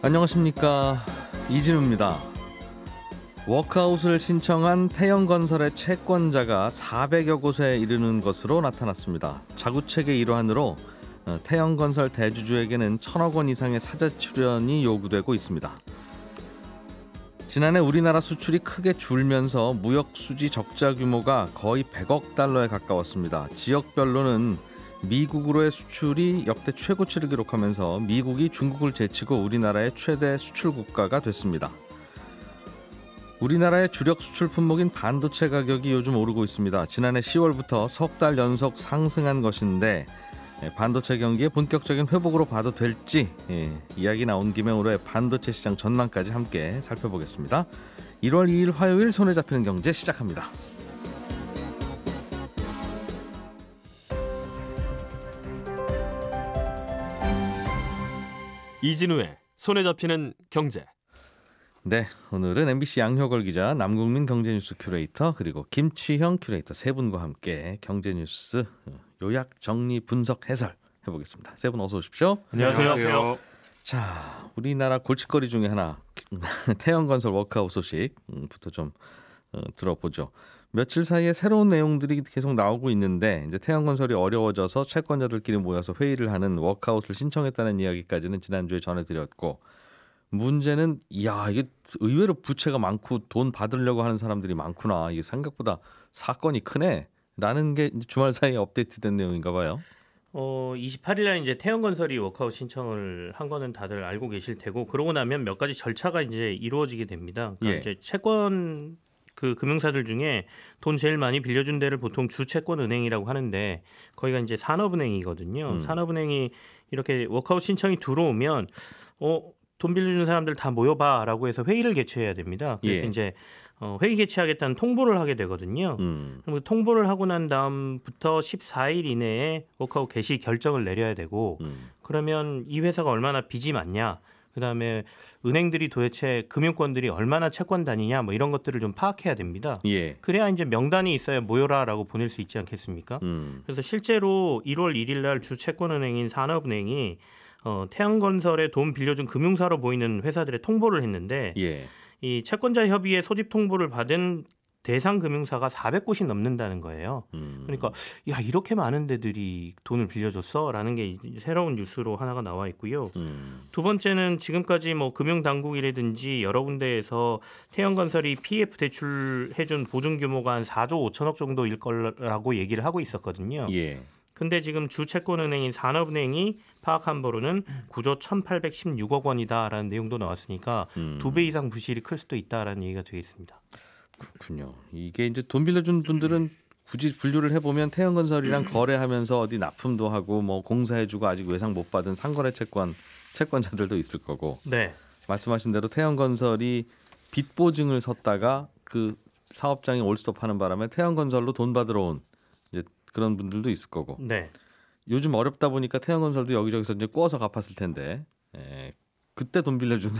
안녕하십니까, 이진우입니다. 워크아웃을 신청한 태영건설의 채권자가 400여 곳에 이르는 것으로 나타났습니다. 자구책의 일환으로 태영건설 대주주에게는 1,000억 원 이상의 사자 출연이 요구되고 있습니다. 지난해 우리나라 수출이 크게 줄면서 무역 수지 적자 규모가 거의 100억 달러에 가까웠습니다. 지역별로는 미국으로의 수출이 역대 최고치를 기록하면서 미국이 중국을 제치고 우리나라의 최대 수출 국가가 됐습니다. 우리나라의 주력 수출 품목인 반도체 가격이 요즘 오르고 있습니다. 지난해 10월부터 석 달 연속 상승한 것인데 반도체 경기의 본격적인 회복으로 봐도 될지 이야기 나온 김에 올해 반도체 시장 전망까지 함께 살펴보겠습니다. 1월 2일 화요일 손에 잡히는 경제 시작합니다. 이진우의 손에 잡히는 경제. 네, 오늘은 MBC 양효걸 기자, 남국민 경제뉴스 큐레이터, 그리고 김치형 큐레이터 세 분과 함께 경제뉴스 요약, 정리, 분석, 해설 해보겠습니다. 세 분 어서 오십시오. 안녕하세요. 자, 우리나라 골칫거리 중에 하나 태영건설 워크아웃 소식부터 좀 들어보죠. 며칠 사이에 새로운 내용들이 계속 나오고 있는데 이제 태영건설이 어려워져서 채권자들끼리 모여서 회의를 하는 워크아웃을 신청했다는 이야기까지는 지난주에 전해드렸고, 문제는 이게 의외로 부채가 많고 돈 받으려고 하는 사람들이 많구나, 이게 생각보다 사건이 크네 라는 게 주말 사이에 업데이트된 내용인가 봐요. 28일 날 이제 태영건설이 워크아웃 신청을 한 거는 다들 알고 계실 테고, 그러고 나면 몇 가지 절차가 이제 이루어지게 됩니다. 그러니까 이제 채권 금융사들 중에 돈 제일 많이 빌려준 데를 보통 주채권은행이라고 하는데, 거기가 이제 산업은행이거든요. 산업은행이 이렇게 워크아웃 신청이 들어오면 돈 빌려준 사람들 다 모여봐라고 해서 회의를 개최해야 됩니다. 그래서 이제 회의 개최하겠다는 통보를 하게 되거든요. 그럼 통보를 하고 난 다음부터 14일 이내에 워크아웃 개시 결정을 내려야 되고, 그러면 이 회사가 얼마나 빚이 많냐, 그다음에 은행들이 도대체 금융권들이 얼마나 채권단이냐, 뭐 이런 것들을 좀 파악해야 됩니다. 그래야 이제 명단이 있어야 모여라라고 보낼 수 있지 않겠습니까? 그래서 실제로 1월 1일 날 주채권은행인 산업은행이 태영건설에 돈 빌려준 금융사로 보이는 회사들의 통보를 했는데, 이 채권자 협의회 소집 통보를 받은 대상 금융사가 400곳이 넘는다는 거예요. 그러니까 이렇게 많은 데들이 돈을 빌려줬어라는 게 새로운 뉴스로 하나가 나와 있고요. 두 번째는 지금까지 뭐 금융당국이라든지 여러 군데에서 태영건설이 PF 대출해준 보증 규모가 한 4조 5천억 정도일 거라고 얘기를 하고 있었거든요. 근데 지금 주채권은행인 산업은행이 파악한 바로는 9조 1,816억 원이다라는 내용도 나왔으니까 2배 이상 부실이 클 수도 있다라는 얘기가 되어 있습니다. 그렇군요. 이게 이제 돈 빌려준 분들은 굳이 분류를 해보면 태영건설이랑 거래하면서 어디 납품도 하고 뭐 공사해주고 아직 외상 못 받은 상거래 채권자들도 있을 거고. 네. 말씀하신 대로 태영건설이 빚 보증을 섰다가 그 사업장이 올스톱하는 바람에 태영건설로 돈 받으러 온 이제 그런 분들도 있을 거고. 네. 요즘 어렵다 보니까 태영건설도 여기저기서 이제 꼬아서 갚았을 텐데, 그때 돈 빌려주는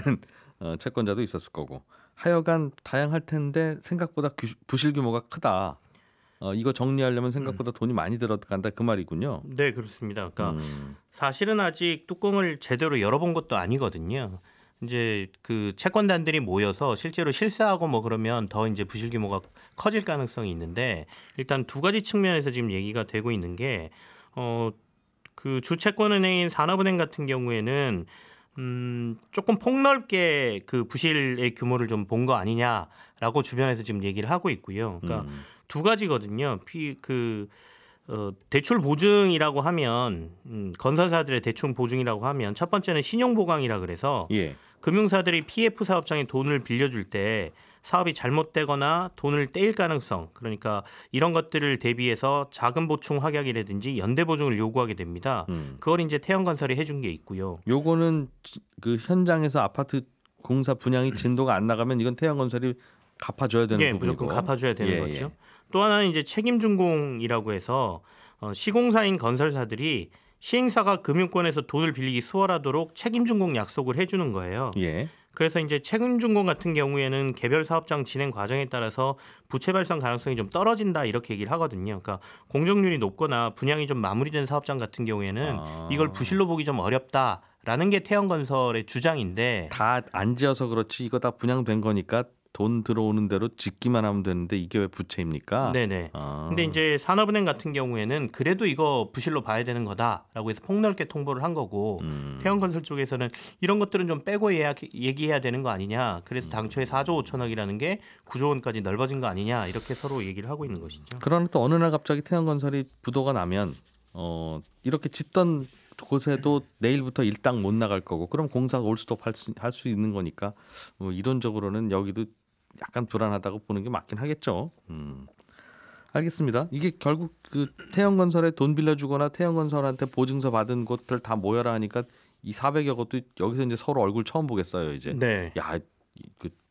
채권자도 있었을 거고. 하여간 다양할 텐데 생각보다 부실 규모가 크다. 이거 정리하려면 생각보다 돈이 많이 들어간다, 그 말이군요. 네, 그렇습니다. 그러니까 사실은 아직 뚜껑을 제대로 열어본 것도 아니거든요. 이제 그 채권단들이 모여서 실제로 실사하고 뭐 그러면 더 이제 부실 규모가 커질 가능성이 있는데, 일단 두 가지 측면에서 지금 얘기가 되고 있는 게, 그 주채권은행인 산업은행 같은 경우에는 조금 폭넓게 그 부실의 규모를 좀 본 거 아니냐라고 주변에서 지금 얘기를 하고 있고요. 그러니까 두 가지거든요. 대출 보증이라고 하면 건설사들의 대출 보증이라고 하면 첫 번째는 신용 보강이라 그래서 금융사들이 PF 사업장에 돈을 빌려줄 때 사업이 잘못되거나 돈을 떼일 가능성, 그러니까 이런 것들을 대비해서 자금 보충 확약이라든지 연대 보증을 요구하게 됩니다. 그걸 이제 태영건설이 해준 게 있고요. 요거는 그 현장에서 아파트 공사 분양이 진도가 안 나가면 이건 태영건설이 갚아줘야 되는 부분이고. 무조건 갚아줘야 되는 거죠. 또 하나는 이제 책임준공이라고 해서 시공사인 건설사들이 시행사가 금융권에서 돈을 빌리기 수월하도록 책임준공 약속을 해주는 거예요. 그래서 이제 책임준공 같은 경우에는 개별 사업장 진행 과정에 따라서 부채 발생 가능성이 좀 떨어진다, 이렇게 얘기를 하거든요. 그러니까 공정률이 높거나 분양이 좀 마무리된 사업장 같은 경우에는 이걸 부실로 보기 좀 어렵다. 라는 게 태형건설의 주장인데 다 안 지어서 그렇지 이거 다 분양된 거니까 돈 들어오는 대로 짓기만 하면 되는데 이게 왜 부채입니까? 네네. 아. 근데 이제 산업은행 같은 경우에는 그래도 이거 부실로 봐야 되는 거다라고 해서 폭넓게 통보를 한 거고 태형건설 쪽에서는 이런 것들은 좀 빼고 얘기해야 되는 거 아니냐. 그래서 당초에 4조 5천억이라는 게 9조 원까지 넓어진 거 아니냐. 이렇게 서로 얘기를 하고 있는 것이죠. 그러나 또 어느 날 갑자기 태형건설이 부도가 나면 이렇게 짓던 곳에도 내일부터 일당 못 나갈 거고 그럼 공사가 올 수도 할 수 있는 거니까 이론적으로는 여기도 약간 불안하다고 보는 게 맞긴 하겠죠. 알겠습니다. 이게 결국 그 태형건설에 돈 빌려주거나 태형건설한테 보증서 받은 곳들 다 모여라 하니까 이 400여 곳도 여기서 이제 서로 얼굴 처음 보겠어요. 이제 네. 야,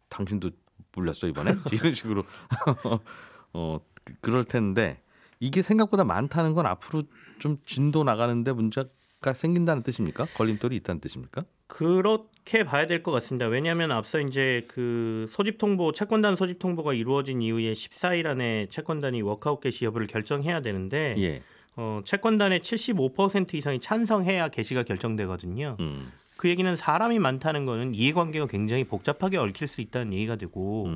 당신도 물렸어 이번에 이런 식으로 그럴 텐데 이게 생각보다 많다는 건 앞으로 좀 진도 나가는데 문제가 생긴다는 뜻입니까? 걸림돌이 있다는 뜻입니까? 그렇게 봐야 될 것 같습니다. 왜냐하면 앞서 이제 그 소집 통보 채권단 소집 통보가 이루어진 이후에 14일 안에 채권단이 워크아웃 개시 여부를 결정해야 되는데 예. 채권단의 75% 이상이 찬성해야 개시가 결정되거든요. 그 얘기는 사람이 많다는 거는 이해관계가 굉장히 복잡하게 얽힐 수 있다는 얘기가 되고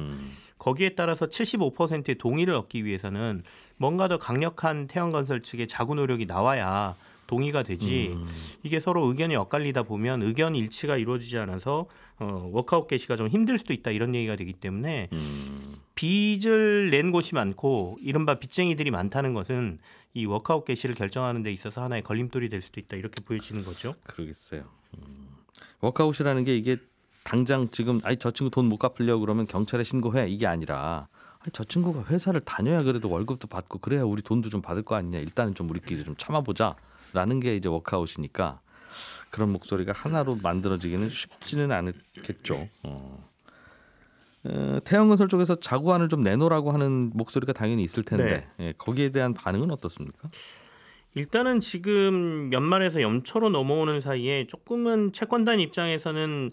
거기에 따라서 75%의 동의를 얻기 위해서는 뭔가 더 강력한 태형건설 측의 자구 노력이 나와야 동의가 되지. 이게 서로 의견이 엇갈리다 보면 의견 일치가 이루어지지 않아서 워크아웃 개시가 좀 힘들 수도 있다 이런 얘기가 되기 때문에 빚을 낸 곳이 많고 이른바 빚쟁이들이 많다는 것은 이 워크아웃 개시를 결정하는 데 있어서 하나의 걸림돌이 될 수도 있다 이렇게 보여지는 거죠. 그러겠어요. 워크아웃이라는 게 이게 당장 지금 저 친구 돈 못 갚으려고 그러면 경찰에 신고해 이게 아니라 저 친구가 회사를 다녀야 그래도 월급도 받고 그래야 우리 돈도 좀 받을 거 아니냐 일단은 좀 우리끼리 좀 참아보자라는 게 이제 워크아웃이니까 그런 목소리가 하나로 만들어지기는 쉽지는 않겠죠. 태형건설 쪽에서 자구안을 좀 내놓으라고 하는 목소리가 당연히 있을 텐데 거기에 대한 반응은 어떻습니까? 일단은 지금 연말에서 연초로 넘어오는 사이에 조금은 채권단 입장에서는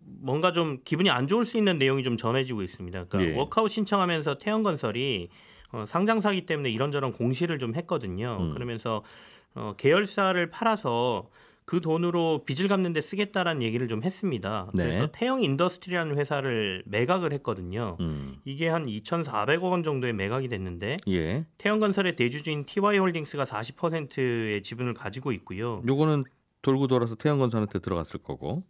뭔가 좀 기분이 안 좋을 수 있는 내용이 좀 전해지고 있습니다. 그러니까 워크아웃 신청하면서 태형건설이 상장 사기 때문에 이런저런 공시를 좀 했거든요. 그러면서 계열사를 팔아서 그 돈으로 빚을 갚는 데 쓰겠다라는 얘기를 좀 했습니다. 그래서 태형 인더스트리라는 회사를 매각을 했거든요. 이게 한 2,400억 원 정도의 매각이 됐는데 태형건설의 대주주인 TY홀딩스가 40%의 지분을 가지고 있고요. 요거는 돌고 돌아서 태형건설한테 들어갔을 거고.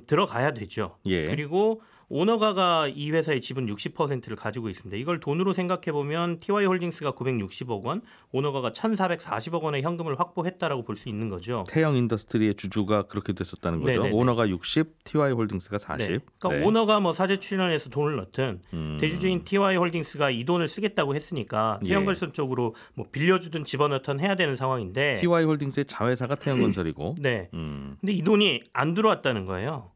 들어가야 되죠. 그리고 오너가가 이 회사의 지분 60%를 가지고 있습니다. 이걸 돈으로 생각해 보면 TY홀딩스가 960억 원, 오너가가 1,440억 원의 현금을 확보했다라고 볼 수 있는 거죠. 태형 인더스트리의 주주가 그렇게 됐었다는 거죠. 네네네. 오너가 60, TY홀딩스가 40. 그러니까 오너가 뭐 사재 출연해서 돈을 넣든 대주주인 TY홀딩스가 이 돈을 쓰겠다고 했으니까 태형건설 쪽으로 뭐 빌려주든 집어넣든 해야 되는 상황인데 TY홀딩스의 자회사가 태형건설이고. 근데 이 돈이 안 들어왔다는 거예요.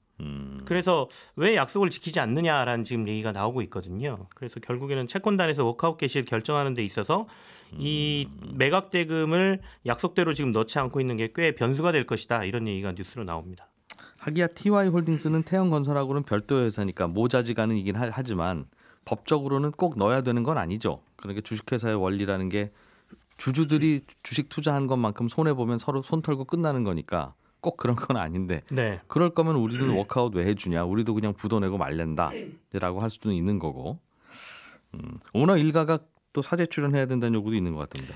그래서 왜 약속을 지키지 않느냐라는 지금 얘기가 나오고 있거든요. 그래서 결국에는 채권단에서 워크아웃 개시를 결정하는 데 있어서 이 매각 대금을 약속대로 지금 넣지 않고 있는 게 꽤 변수가 될 것이다. 이런 얘기가 뉴스로 나옵니다. 하기야 TY홀딩스는 태형건설하고는 별도의 회사니까 모자지간은 이긴 하지만 법적으로는 꼭 넣어야 되는 건 아니죠. 그러니까 주식회사의 원리라는 게 주주들이 주식 투자한 것만큼 손해보면 서로 손 털고 끝나는 거니까 꼭 그런 건 아닌데 그럴 거면 우리는 워크아웃 왜 해주냐 우리도 그냥 부도 내고 말랜다 라고 할 수도 있는 거고 오너 일가가 또 사재 출연해야 된다는 요구도 있는 것 같은데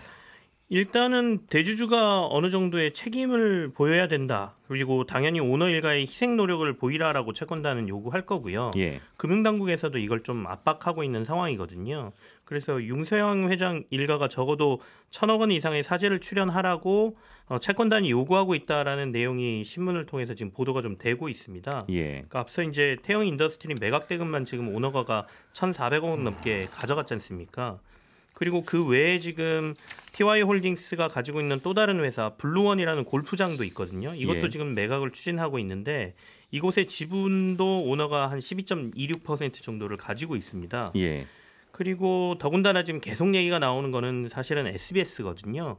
일단은 대주주가 어느 정도의 책임을 보여야 된다. 그리고 당연히 오너 일가의 희생 노력을 보이라라고 채권단은 요구할 거고요. 금융당국에서도 이걸 좀 압박하고 있는 상황이거든요. 그래서 융서영 회장 일가가 적어도 1,000억 원 이상의 사재를 출연하라고 채권단이 요구하고 있다라는 내용이 신문을 통해서 지금 보도가 좀 되고 있습니다. 그러니까 앞서 이제 태형 인더스트리 매각 대금만 지금 오너가가 1,400억 원 넘게 가져갔지 않습니까? 그리고 그 외에 지금 TY홀딩스가 가지고 있는 또 다른 회사 블루원이라는 골프장도 있거든요. 이것도 지금 매각을 추진하고 있는데 이곳의 지분도 오너가 한 12.26% 정도를 가지고 있습니다. 그리고 더군다나 지금 계속 얘기가 나오는 거는 사실은 SBS거든요.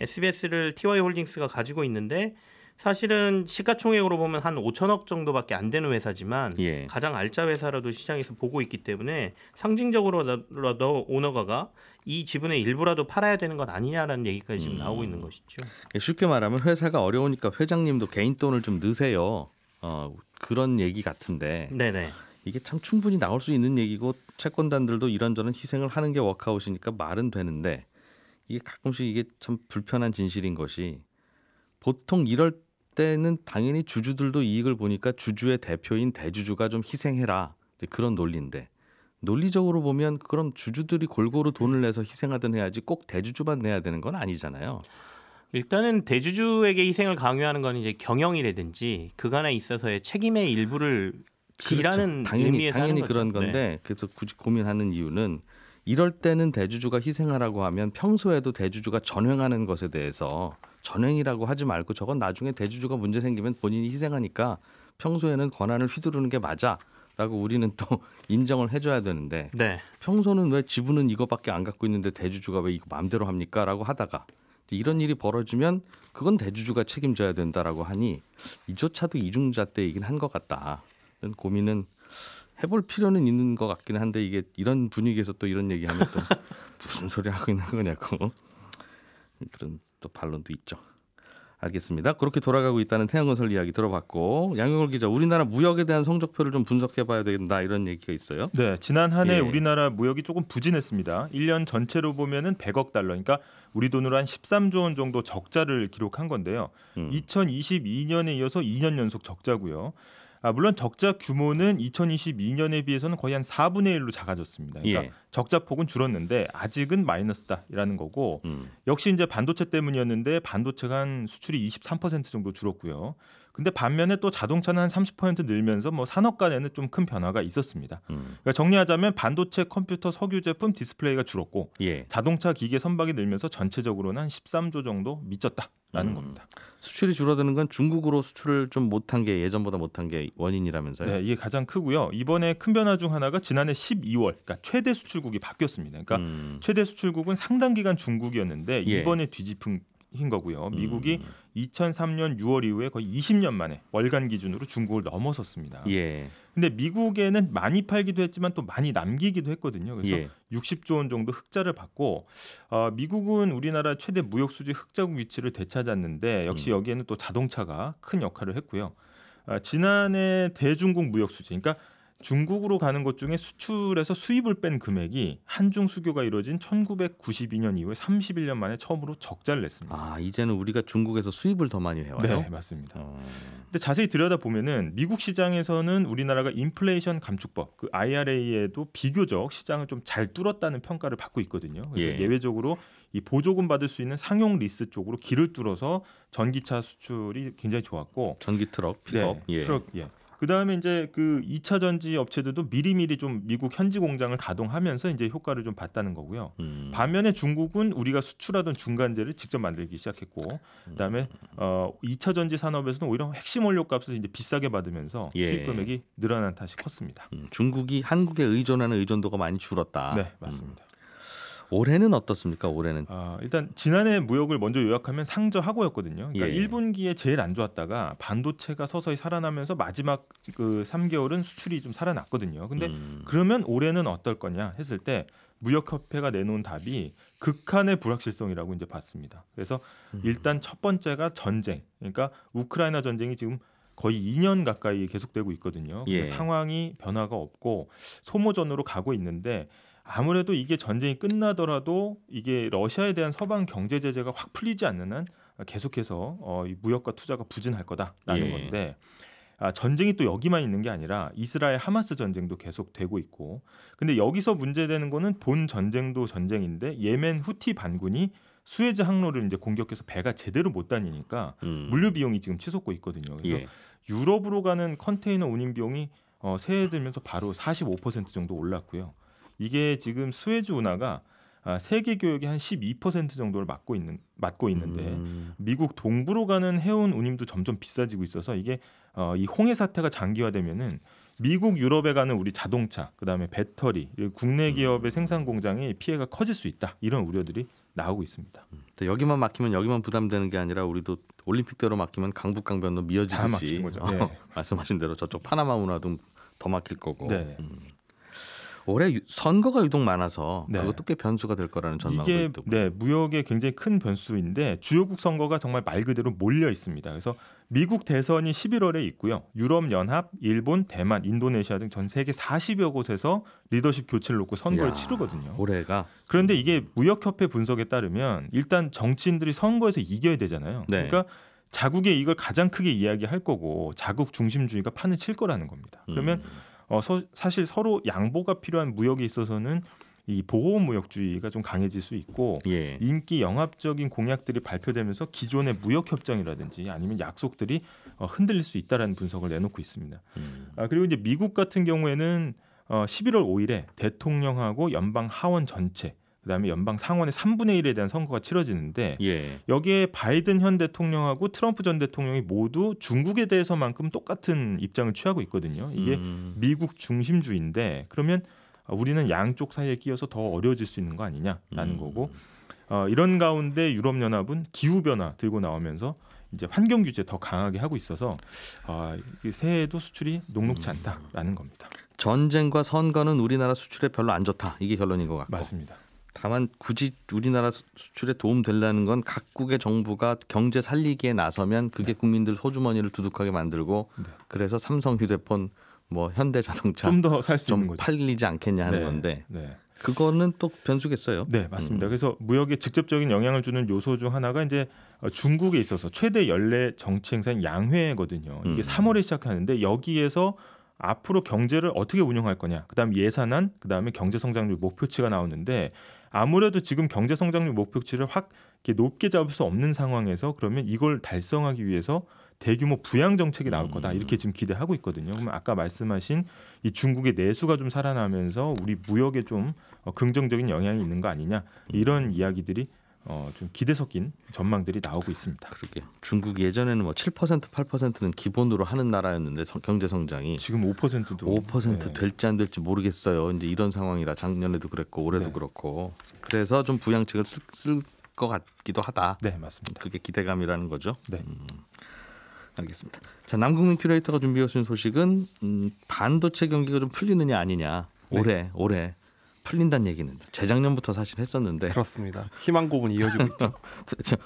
SBS를 TY홀딩스가 가지고 있는데 사실은 시가총액으로 보면 한 5천억 정도밖에 안 되는 회사지만 예. 가장 알짜 회사라도 시장에서 보고 있기 때문에 상징적으로라도 오너가가 이 지분의 일부라도 팔아야 되는 것 아니냐라는 얘기까지 지금 나오고 있는 것이죠. 쉽게 말하면 회사가 어려우니까 회장님도 개인 돈을 좀 넣으세요. 그런 얘기 같은데 네네. 이게 참 충분히 나올 수 있는 얘기고 채권단들도 이런저런 희생을 하는 게 워크아웃이니까 말은 되는데 이게 가끔씩 이게 참 불편한 진실인 것이 보통 이럴 때는 당연히 주주들도 이익을 보니까 주주의 대표인 대주주가 좀 희생해라 그런 논리인데 논리적으로 보면 그럼 주주들이 골고루 돈을 내서 희생하든 해야지 꼭 대주주만 내야 되는 건 아니잖아요. 일단은 대주주에게 희생을 강요하는 건 이제 경영이라든지 그간에 있어서의 책임의 일부를 지라는 당연히 의미에서 하는 거죠. 그런 건데 네. 그래서 굳이 고민하는 이유는 이럴 때는 대주주가 희생하라고 하면 평소에도 대주주가 전횡하는 것에 대해서 전횡이라고 하지 말고 저건 나중에 대주주가 문제 생기면 본인이 희생하니까 평소에는 권한을 휘두르는 게 맞아라고 우리는 또 인정을 해줘야 되는데 네. 평소는 왜 지분은 이거밖에 안 갖고 있는데 대주주가 왜 이거 마음대로 합니까? 라고 하다가 이런 일이 벌어지면 그건 대주주가 책임져야 된다라고 하니 이조차도 이중잣대이긴 한 것 같다. 이런 고민은 해볼 필요는 있는 것 같기는 한데 이게 이런 분위기에서 또 이런 얘기하면 또 무슨 소리 하고 있는 거냐고 그런 또 반론도 있죠. 알겠습니다. 그렇게 돌아가고 있다는 태양건설 이야기 들어봤고 양용걸 기자 우리나라 무역에 대한 성적표를 좀 분석해봐야 된다 이런 얘기가 있어요. 네, 지난 한 해 예. 우리나라 무역이 조금 부진했습니다. 1년 전체로 보면은 100억 달러, 그러니까 우리 돈으로 한 13조 원 정도 적자를 기록한 건데요. 2022년에 이어서 2년 연속 적자고요. 물론 적자 규모는 2022년에 비해서는 거의 한 4분의 1로 작아졌습니다. 그러니까 예. 적자 폭은 줄었는데 아직은 마이너스다라는 거고 역시 이제 반도체 때문이었는데 반도체가 한 수출이 23% 정도 줄었고요. 근데 반면에 또 자동차는 한 30% 늘면서 뭐 산업 간에는 좀 큰 변화가 있었습니다. 그러니까 정리하자면 반도체, 컴퓨터, 석유 제품, 디스플레이가 줄었고 예. 자동차 기계 선박이 늘면서 전체적으로는 한 13조 정도 미쳤다라는 겁니다. 수출이 줄어드는 건 중국으로 수출을 좀 못한 게 예전보다 못한 게 원인이라면서요? 네, 이게 가장 크고요. 이번에 큰 변화 중 하나가 지난해 12월, 그러니까 최대 수출국이 바뀌었습니다. 그러니까 최대 수출국은 상당 기간 중국이었는데 예. 이번에 뒤집힌 거고요. 미국이 2003년 6월 이후에 거의 20년 만에 월간 기준으로 중국을 넘어섰습니다. 예. 근데 미국에는 많이 팔기도 했지만 또 많이 남기기도 했거든요. 그래서 예. 60조 원 정도 흑자를 받고 미국은 우리나라 최대 무역 수지 흑자국 위치를 되찾았는데 역시 여기에는 또 자동차가 큰 역할을 했고요. 지난해 대중국 무역 수지, 그러니까 중국으로 가는 것 중에 수출에서 수입을 뺀 금액이 한중 수교가 이루어진 1992년 이후에 31년 만에 처음으로 적자를 냈습니다. 아 이제는 우리가 중국에서 수입을 더 많이 해와요? 네, 맞습니다. 근데 자세히 들여다 보면은 미국 시장에서는 우리나라가 인플레이션 감축법, 그 IRA에도 비교적 시장을 좀 잘 뚫었다는 평가를 받고 있거든요. 그래서 예. 예외적으로 이 보조금 받을 수 있는 상용 리스 쪽으로 길을 뚫어서 전기차 수출이 굉장히 좋았고, 전기 트럭, 픽업, 네, 트럭, 예. 그다음에 이제 그 2차 전지 업체들도 미리미리 좀 미국 현지 공장을 가동하면서 이제 효과를 좀 봤다는 거고요. 반면에 중국은 우리가 수출하던 중간재를 직접 만들기 시작했고, 그다음에 2차 전지 산업에서는 오히려 핵심 원료 값을 이제 비싸게 받으면서 예. 수입 금액이 늘어난 탓이 컸습니다. 중국이 한국에 의존하는 의존도가 많이 줄었다. 네, 맞습니다. 올해는 어떻습니까? 올해는 일단 지난해 무역을 먼저 요약하면 상저하고였거든요. 그러니까 예. 1분기에 제일 안 좋았다가 반도체가 서서히 살아나면서 마지막 그 3개월은 수출이 좀 살아났거든요. 근데 그러면 올해는 어떨 거냐 했을 때 무역협회가 내놓은 답이 극한의 불확실성이라고 이제 봤습니다. 그래서 일단 첫 번째가 전쟁. 그러니까 우크라이나 전쟁이 지금 거의 2년 가까이 계속되고 있거든요. 예. 상황이 변화가 없고 소모전으로 가고 있는데 아무래도 이게 전쟁이 끝나더라도 이게 러시아에 대한 서방 경제 제재가 확 풀리지 않는 한 계속해서 이 무역과 투자가 부진할 거다라는 예. 건데 전쟁이 또 여기만 있는 게 아니라 이스라엘 하마스 전쟁도 계속되고 있고 근데 여기서 문제되는 거는 본 전쟁도 전쟁인데 예멘 후티 반군이 수에즈 항로를 이제 공격해서 배가 제대로 못 다니니까 물류 비용이 지금 치솟고 있거든요. 그래서 예. 유럽으로 가는 컨테이너 운임 비용이 새해 들면서 바로 45% 정도 올랐고요. 이게 지금 수에즈 운하가 세계 교역의 한 12% 정도를 맡고 있는데 미국 동부로 가는 해운 운임도 점점 비싸지고 있어서 이게 이 홍해 사태가 장기화되면은 미국 유럽에 가는 우리 자동차, 그다음에 배터리, 국내 기업의 생산 공장에 피해가 커질 수 있다. 이런 우려들이 나오고 있습니다. 여기만 막히면 여기만 부담되는 게 아니라 우리도 올림픽대로 막히면 강북 강변도 다 미어지듯이 막히는 거죠. 네. 말씀하신 대로 저쪽 파나마 운하도 더 막힐 거고. 네. 올해 선거가 유독 많아서 네. 그것도 꽤 변수가 될 거라는 전망도 이게 있고. 무역의 굉장히 큰 변수인데 주요국 선거가 정말 말 그대로 몰려 있습니다. 그래서 미국 대선이 11월에 있고요. 유럽 연합, 일본, 대만, 인도네시아 등 전 세계 40여 곳에서 리더십 교체를 놓고 선거를 야, 치르거든요. 올해가 그런데 이게 무역협회 분석에 따르면 일단 정치인들이 선거에서 이겨야 되잖아요. 네. 그러니까 자국의 이익을 가장 크게 이야기할 거고 자국 중심주의가 판을 칠 거라는 겁니다. 그러면 사실 서로 양보가 필요한 무역에 있어서는 이 보호무역주의가 좀 강해질 수 있고 예. 인기 영합적인 공약들이 발표되면서 기존의 무역 협정이라든지 아니면 약속들이 흔들릴 수 있다라는 분석을 내놓고 있습니다. 그리고 이제 미국 같은 경우에는 11월 5일에 대통령하고 연방 하원 전체 그다음에 연방 상원의 3분의 1에 대한 선거가 치러지는데 예. 여기에 바이든 현 대통령하고 트럼프 전 대통령이 모두 중국에 대해서만큼 똑같은 입장을 취하고 있거든요. 이게 미국 중심주의인데 그러면 우리는 양쪽 사이에 끼어서 더 어려워질 수 있는 거 아니냐라는 거고 이런 가운데 유럽연합은 기후변화 들고 나오면서 이제 환경 규제 더 강하게 하고 있어서 새해에도 수출이 녹록지 않다라는 겁니다. 전쟁과 선거는 우리나라 수출에 별로 안 좋다. 이게 결론인 것 같고. 맞습니다. 다만 굳이 우리나라 수출에 도움 되려는 건 각국의 정부가 경제 살리기에 나서면 그게 국민들 소주머니를 두둑하게 만들고 그래서 삼성 휴대폰 뭐 현대자동차 좀 더 살 수 있는 좀 거죠. 팔리지 않겠냐 하는 건데 그거는 또 변수겠어요. 네, 맞습니다. 그래서 무역에 직접적인 영향을 주는 요소 중 하나가 이제 중국에 있어서 최대 연례 정치 행사인 양회거든요. 이게 3월에 시작하는데 여기에서 앞으로 경제를 어떻게 운영할 거냐, 그다음 예산안, 그다음에 경제 성장률 목표치가 나오는데 아무래도 지금 경제 성장률 목표치를 확 이렇게 높게 잡을 수 없는 상황에서 그러면 이걸 달성하기 위해서 대규모 부양 정책이 나올 거다 이렇게 지금 기대하고 있거든요. 그러면 아까 말씀하신 이 중국의 내수가 좀 살아나면서 우리 무역에 좀 긍정적인 영향이 있는 거 아니냐 이런 이야기들이 좀 기대 섞인 전망들이 나오고 있습니다. 그러게 중국이 예전에는 뭐 7% 8%는 기본으로 하는 나라였는데 경제 성장이 지금 5%도 5% 될지 안 될지 모르겠어요. 이제 이런 상황이라 작년에도 그랬고 올해도 그렇고 그래서 좀 부양책을 쓸 것 같기도 하다. 네, 맞습니다. 그게 기대감이라는 거죠. 네. 알겠습니다. 자, 남궁민 큐레이터가 준비해 오신 소식은 반도체 경기가 좀 풀리느냐 아니냐. 올해 풀린다는 얘기는 재작년부터 사실 했었는데 그렇습니다. 희망 고문이 이어지고 있죠.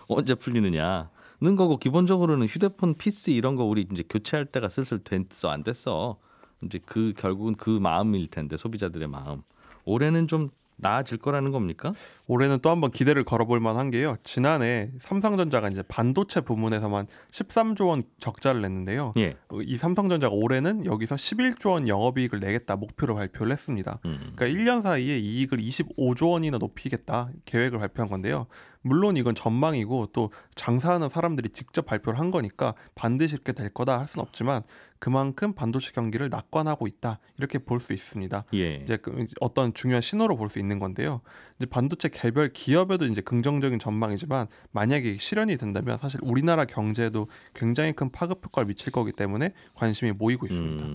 언제 풀리느냐는 거고 기본적으로는 휴대폰, PC 이런 거 우리 이제 교체할 때가 슬슬 됐어 안 됐어. 이제 그 결국은 그 마음일 텐데 소비자들의 마음. 올해는 좀 나아질 거라는 겁니까? 올해는 또 한번 기대를 걸어볼 만한 게요. 지난해 삼성전자가 이제 반도체 부문에서만 13조 원 적자를 냈는데요. 예. 이 삼성전자가 올해는 여기서 11조 원 영업이익을 내겠다 목표로 발표를 했습니다. 그러니까 1년 사이에 이익을 25조 원이나 높이겠다 계획을 발표한 건데요. 물론 이건 전망이고 또 장사하는 사람들이 직접 발표를 한 거니까 반드시 이렇게 될 거다 할 수는 없지만 그만큼 반도체 경기를 낙관하고 있다 이렇게 볼 수 있습니다. 예. 이제 어떤 중요한 신호로 볼 수 있는 건데요. 이제 반도체 개별 기업에도 이제 긍정적인 전망이지만 만약에 실현이 된다면 사실 우리나라 경제에도 굉장히 큰 파급 효과를 미칠 거기 때문에 관심이 모이고 있습니다.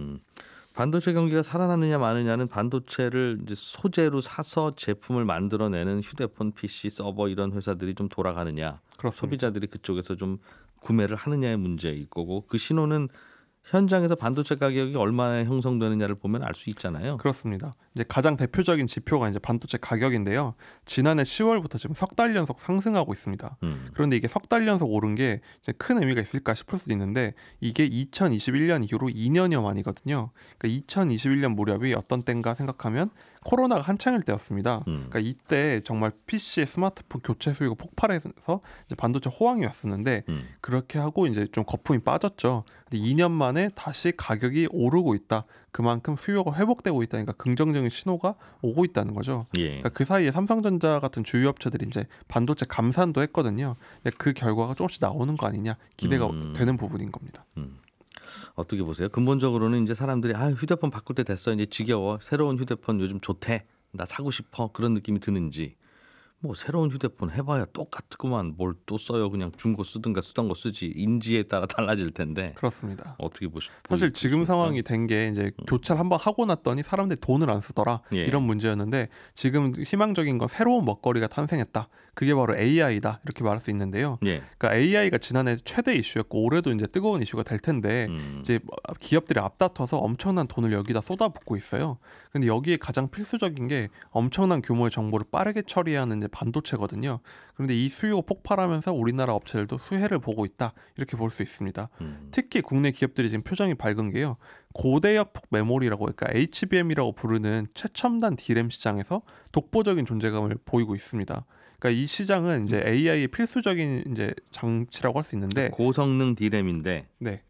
반도체 경기가 살아나느냐 마느냐는 반도체를 이제 소재로 사서 제품을 만들어내는 휴대폰, PC, 서버 이런 회사들이 좀 돌아가느냐, 그렇습니다. 소비자들이 그쪽에서 좀 구매를 하느냐의 문제일 거고 그 신호는 현장에서 반도체 가격이 얼마나 형성되느냐를 보면 알 수 있잖아요. 그렇습니다. 이제 가장 대표적인 지표가 이제 반도체 가격인데요. 지난해 10월부터 지금 석 달 연속 상승하고 있습니다. 그런데 이게 석 달 연속 오른 게 이제 큰 의미가 있을까 싶을 수도 있는데 이게 2021년 이후로 2년여 만이거든요. 그러니까 2021년 무렵이 어떤 때인가 생각하면 코로나가 한창일 때였습니다. 그러니까 이때 정말 PC의 스마트폰 교체 수요가 폭발해서 이제 반도체 호황이 왔었는데 그렇게 하고 이제 좀 거품이 빠졌죠. 근데 2년 만에 다시 가격이 오르고 있다. 그만큼 수요가 회복되고 있다니까 긍정적인 신호가 오고 있다는 거죠. 예. 그러니까 그 사이에 삼성전자 같은 주요 업체들이 이제 반도체 감산도 했거든요. 근데 그 결과가 조금씩 나오는 거 아니냐 기대가 되는 부분인 겁니다. 어떻게 보세요? 근본적으로는 이제 사람들이 휴대폰 바꿀 때 됐어 이제 지겨워 새로운 휴대폰 요즘 좋대 나 사고 싶어 그런 느낌이 드는지 뭐 새로운 휴대폰 해봐야 똑같구만. 뭘 또 써요. 그냥 중고 쓰든가 쓰던 거 쓰지. 인지에 따라 달라질 텐데. 그렇습니다. 어떻게 보십니까? 사실 지금 상황이 된 게 이제 교체를 한번 하고 났더니 사람들이 돈을 안 쓰더라 이런 문제였는데 지금 희망적인 건 새로운 먹거리가 탄생했다. 그게 바로 AI다 이렇게 말할 수 있는데요. 그러니까 AI가 지난해 최대 이슈였고 올해도 이제 뜨거운 이슈가 될 텐데 이제 기업들이 앞다퉈서 엄청난 돈을 여기다 쏟아붓고 있어요. 근데 여기에 가장 필수적인 게 엄청난 규모의 정보를 빠르게 처리하는 이제 반도체거든요. 그런데 이 수요가 폭발하면서 우리나라 업체들도 수혜를 보고 있다 이렇게 볼 수 있습니다. 특히 국내 기업들이 지금 표정이 밝은 게요. 고대역폭 메모리라고 그러니까 HBM이라고 부르는 최첨단 D램 시장에서 독보적인 존재감을 보이고 있습니다. 그러니까 이 시장은 이제 AI의 필수적인 이제 장치라고 할 수 있는데 고성능 D램인데 네.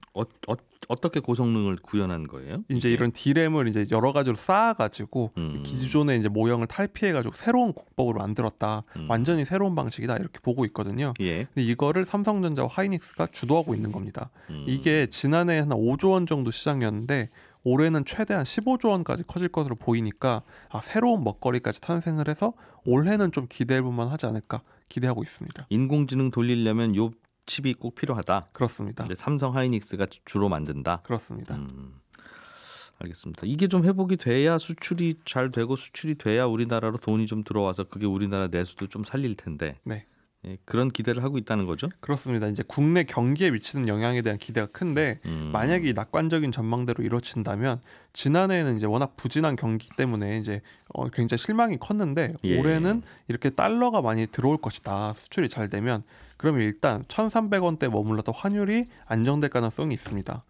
어떻게 고성능을 구현한 거예요? 이제 이런 D램을 이제 여러 가지로 쌓아가지고 기존의 이제 모형을 탈피해가지고 새로운 공법으로 만들었다. 완전히 새로운 방식이다 이렇게 보고 있거든요. 근데 이거를 삼성전자와 하이닉스가 주도하고 있는 겁니다. 이게 지난해 한 5조 원 정도 시장이었는데 올해는 최대한 15조 원까지 커질 것으로 보이니까 새로운 먹거리까지 탄생을 해서 올해는 좀 기대해볼만 하지 않을까 기대하고 있습니다. 인공지능 돌리려면 요 칩이 꼭 필요하다. 그렇습니다. 삼성 하이닉스가 주로 만든다. 그렇습니다. 알겠습니다. 이게 좀 회복이 돼야 수출이 잘 되고 수출이 돼야 우리나라로 돈이 좀 들어와서 그게 우리나라 내수도 좀 살릴 텐데. 네. 그런 기대를 하고 있다는 거죠? 그렇습니다. 이제 국내 경기에 미치는 영향에 대한 기대가 큰데 만약에 이 낙관적인 전망대로 이루어진다면 지난해에는 이제 워낙 부진한 경기 때문에 이제 굉장히 실망이 컸는데 올해는 이렇게 달러가 많이 들어올 것이다. 수출이 잘 되면 그러면 일단 1,300원대 머물러도 환율이 안정될 가능성이 있습니다.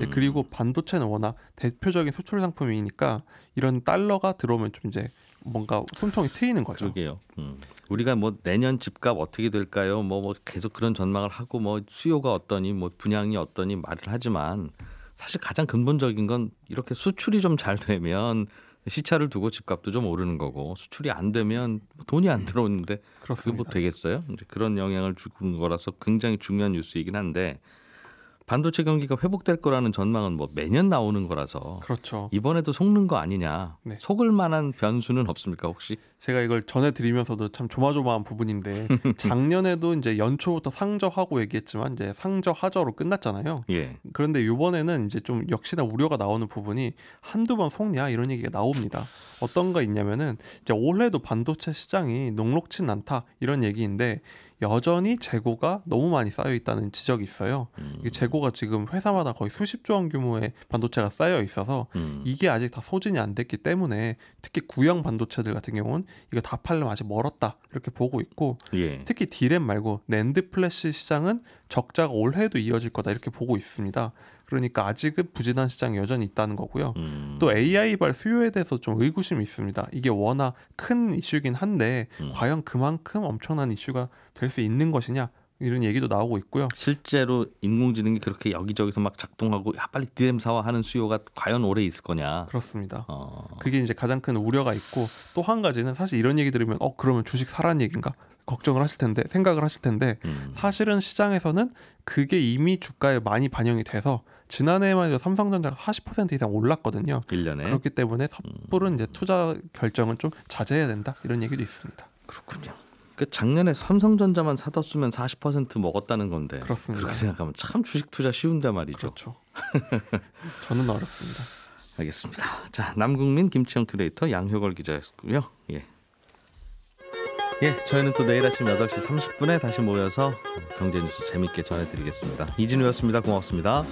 그리고 반도체는 워낙 대표적인 수출 상품이니까 이런 달러가 들어오면 좀 이제 뭔가 숨통이 트이는 거죠. 그러게요. 우리가 뭐 내년 집값 어떻게 될까요? 뭐 계속 그런 전망을 하고 뭐 수요가 어떠니 뭐 분양이 어떠니 말을 하지만 사실 가장 근본적인 건 이렇게 수출이 좀 잘 되면 시차를 두고 집값도 좀 오르는 거고 수출이 안 되면 돈이 안 들어오는데 그게 뭐 되겠어요? 이제 그런 영향을 주는 거라서 굉장히 중요한 뉴스이긴 한데 반도체 경기가 회복될 거라는 전망은 뭐 매년 나오는 거라서 그렇죠. 이번에도 속는 거 아니냐. 속을 만한 변수는 없습니까 혹시? 제가 이걸 전해드리면서도 참 조마조마한 부분인데 작년에도 이제 연초부터 상저하고 얘기했지만 이제 상저하저로 끝났잖아요. 그런데 이번에는 이제 좀 역시나 우려가 나오는 부분이 한두 번 속냐 이런 얘기가 나옵니다. 어떤 거 있냐면은 이제 올해도 반도체 시장이 녹록진 않다 이런 얘기인데 여전히 재고가 너무 많이 쌓여 있다는 지적이 있어요. 이게 재고가 지금 회사마다 거의 수십조 원 규모의 반도체가 쌓여 있어서 이게 아직 다 소진이 안 됐기 때문에 특히 구형 반도체들 같은 경우는 이거 다 팔려면 아직 멀었다 이렇게 보고 있고 특히 D램 말고 낸드 플래시 시장은 적자가 올해도 이어질 거다 이렇게 보고 있습니다. 그러니까 아직은 부진한 시장이 여전히 있다는 거고요. 또 AI발 수요에 대해서 좀 의구심이 있습니다. 이게 워낙 큰 이슈긴 한데 과연 그만큼 엄청난 이슈가 될 수 있는 것이냐 이런 얘기도 나오고 있고요. 실제로 인공지능이 그렇게 여기저기서 막 작동하고 빨리 D램 사와 하는 수요가 과연 오래 있을 거냐. 그렇습니다. 그게 이제 가장 큰 우려가 있고 또 한 가지는 사실 이런 얘기 들으면 그러면 주식 사라는 얘기인가 걱정을 하실 텐데 생각을 하실 텐데 사실은 시장에서는 그게 이미 주가에 많이 반영이 돼서 지난해에만 해도 삼성전자가 40% 이상 올랐거든요. 1년에. 그렇기 때문에 섣부른 이제 투자 결정은 좀 자제해야 된다 이런 얘기도 있습니다. 그렇군요. 그 작년에 삼성전자만 사뒀으면 40% 먹었다는 건데. 그렇습니다. 그렇게 생각하면 참 주식 투자 쉬운데 말이죠. 그렇죠. 저는 어렵습니다. 알겠습니다. 자, 남국민 김치영 큐레이터 양효걸 기자였고요. 저희는 또 내일 아침 8시 30분에 다시 모여서 경제 뉴스 재밌게 전해드리겠습니다. 이진우였습니다. 고맙습니다.